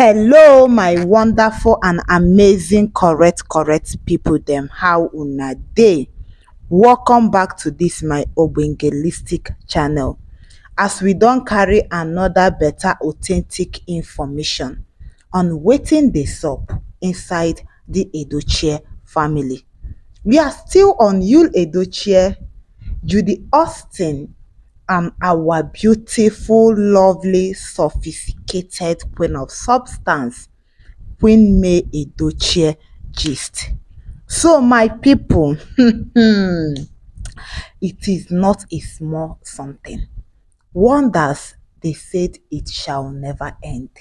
Hello, my wonderful and amazing correct people dem. How una dey? Welcome back to this my ogbongelistic channel. As we don carry another better authentic information on wetin dey sup inside the Edochie family. We are still on Yul Edochie, Judy Austin, and our beautiful, lovely, sophisticated queen of substance, Queen MayEdochie gist. So my people, it is not a small something. Wonders, they said it shall never end.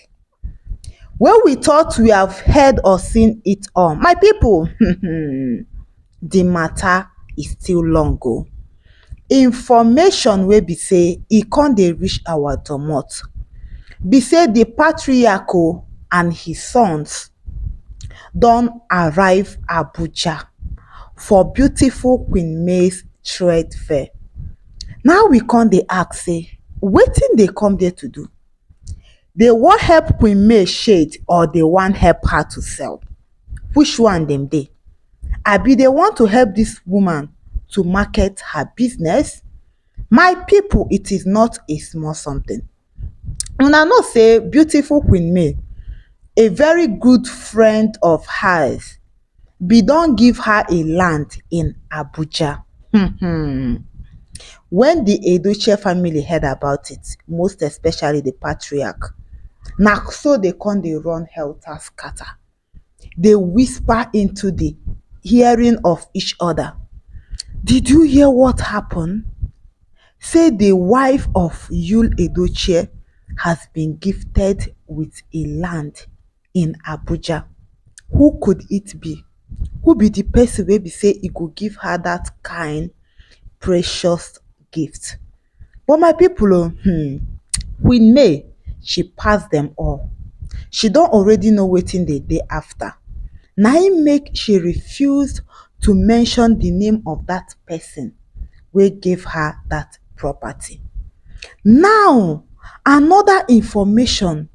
When we thought we have heard or seen it all, my people, the matter is still long o. Information wey be say e con dey reach our domot be say the patriarch and his sons don arrive Abuja for beautiful Queen May's trade fair. Now we con dey ask say wetin dey come there to do? They wan help Queen May shade or they wan help her to sell? Which one dem dey? Abi they want to help this woman to market her business? My people, it is not a small something. Una know say beautiful Queen May, a very good friend of hers, be don give her a land in Abuja. When the Edochie family heard about it, most especially the patriarch, na so they come dey run helter scatter. They whisper into the hearing of each other. Did you hear what happened? Say the wife of Yul Edochie has been gifted with a land in Abuja. Who could it be? Who be the person wey be say e go give her that kind precious gift? But my people, Queen May, she pass them all. She don already know wetin they dey after. Na im make she refused to mention the name of that person wey gave her that property. Now, another information,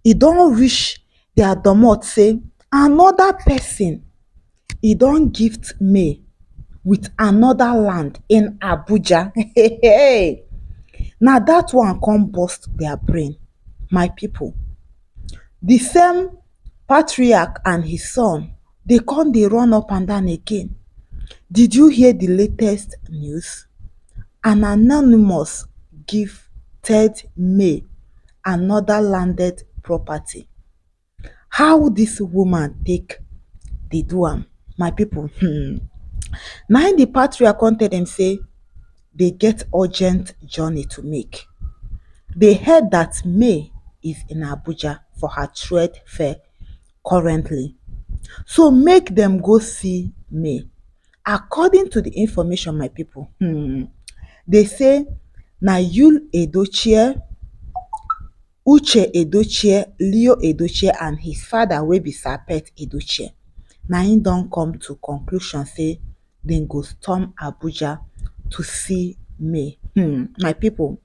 e don reach their domot say another person, e don gift May with another land in Abuja. Na that one come burst their brain. My people, the same patriarch and his son, they come dey run up and down again. Did you hear the latest news? An anonymous gifted May another landed property. How this woman take dey do am? My people, na the patriarch come tell them say they get urgent journey to make. They heard that May is in Abuja for her trade fair currently. So make them go see May. According to the information, my people, they say na Yul Edochie, Uche Edochie, Leo Edochie, and his father wey be Sir Pet Edochie, na im don come to conclusion say dem go storm Abuja to see May. My people,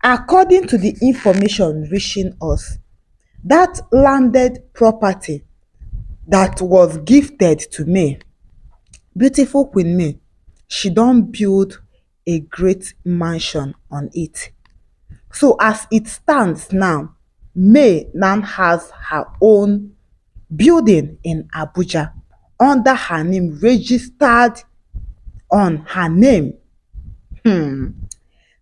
according to the information reaching us, that landed property that was gifted to May, beautiful Queen May, she don build a great mansion on it. So as it stands now, May now has her own building in Abuja under her name, registered on her name.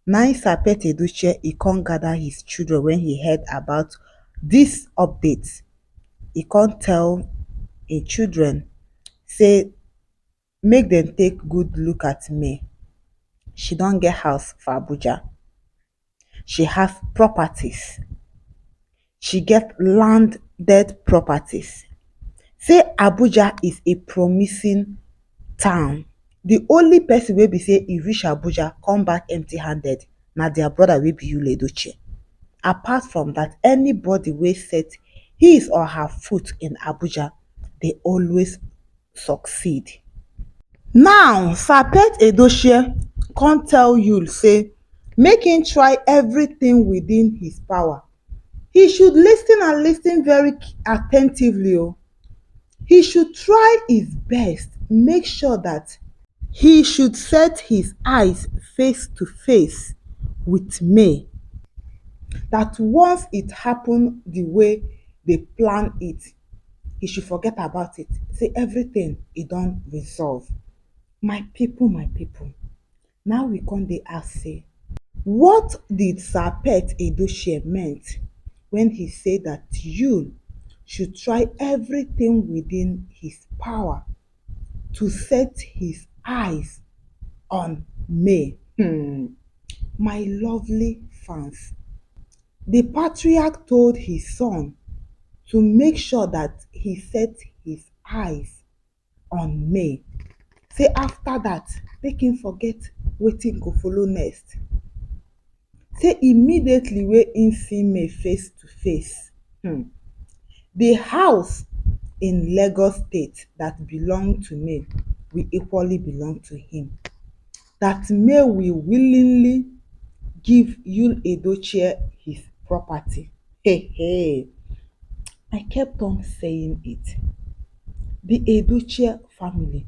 Na Sir Pet Edochie, he come gather his children when he heard about this update. He come tell him children say make them take good look at May. She don get house for Abuja. She has properties. She get landed properties. Say Abuja is a promising town. The only person wey be say e reach Abuja come back empty-handed na their brother wey be Yul Edochie. Apart from that, anybody wey set his or her foot in Abuja, they always succeed. Now, Sir Pet Edochie come tell Yul say make him try everything within his power He should listen and listen very attentively. Oh. He should try his best, make sure that he should set his eyes face to face with May. That once it happen the way they plan it, he should forget about it. Say everything e don resolve. My people, now we come dey ask say, what did Sir Edochie meant when he say that you should try everything within his power to set his eyes on May? My lovely fans, the patriarch told his son to make sure that he set his eyes on May. Say after that, make him forget wetin go follow next. Say immediately wey him see May face to face, the house in Lagos state that belong to May will equally belong to him. That May will willingly give Edochie his property. Hey, I kept on saying it. The Edochie family,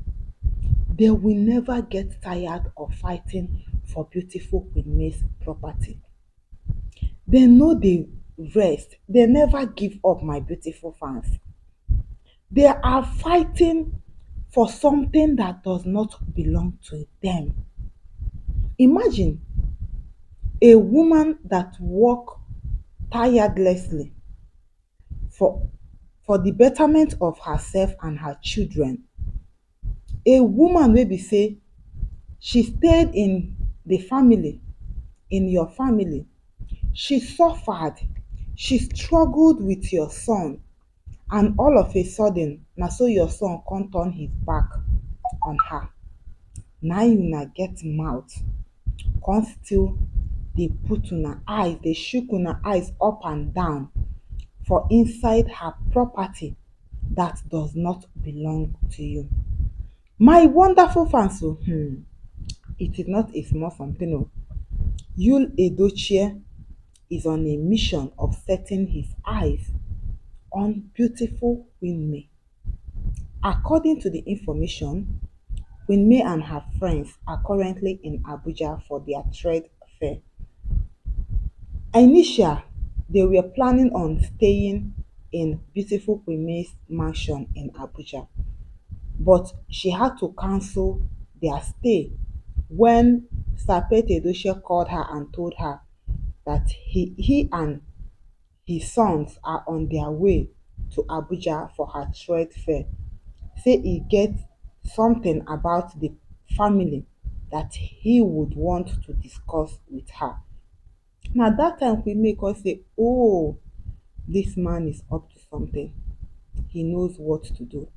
they will never get tired of fighting for beautiful Queen May's property. They no dey rest. They never give up, my beautiful fans. They are fighting for something that does not belong to them. Imagine a woman that work tirelessly for the betterment of herself and her children. A woman wey be say she stayed in the family, in your family. She suffered, she struggled with your son, and all of a sudden na so your son come turn his back on her. Na una get mouth come still dey put una eyes, dey chook una eyes up and down for inside her property that does not belong to you. My wonderful fans, it is not a small something. Edochie is on a mission of setting his eyes on beautiful Queen May. According to the information, Queen May and her friends are currently in Abuja for their trade fair. Initially, they were planning on staying in beautiful Queen May's mansion in Abuja, but she had to cancel their stay when Sir Edochie called her and told her that he and his sons are on their way to Abuja for her trade fair. Say he get something about the family that he would want to discuss with her. Na that time Queen May come say, oh, this man is up to something. He knows what to do.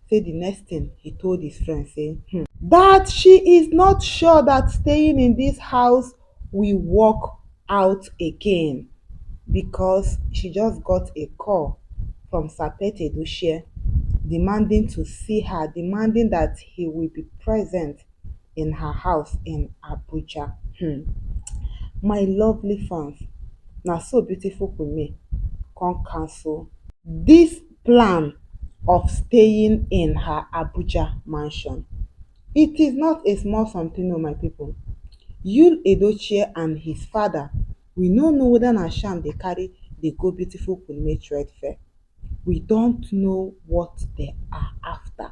Say the next thing he told his friend say, that she is not sure that staying in this house will work out again, because she just got a call from Sir Edochie demanding to see her, demanding that he will be present in her house in Abuja. My lovely fans, na so beautiful Queen May come cancel this plan of staying in her Abuja mansion. It is not a small something, my people. Edochie and his father, we no know whether na sham dey carry dey go beautiful Queen May trade fair. We don't know what they are after,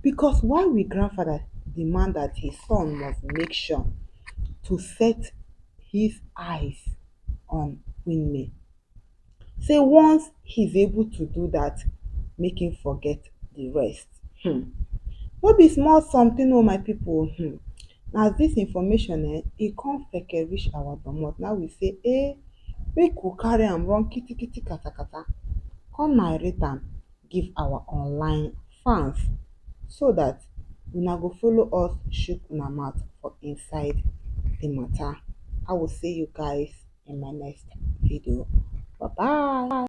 because why will grandfather demand that his son must make sure to set his eyes on Queen May? Say once he's able to do that, make him forget the rest. No be small something, my people. As this information e come feke reach our domot. Now we say, make we carry am run kitikiti katakata, come narrate am give our online fans, so that una go follow us chook una mouth for inside the matter. I will see you guys in my next video. Bye bye.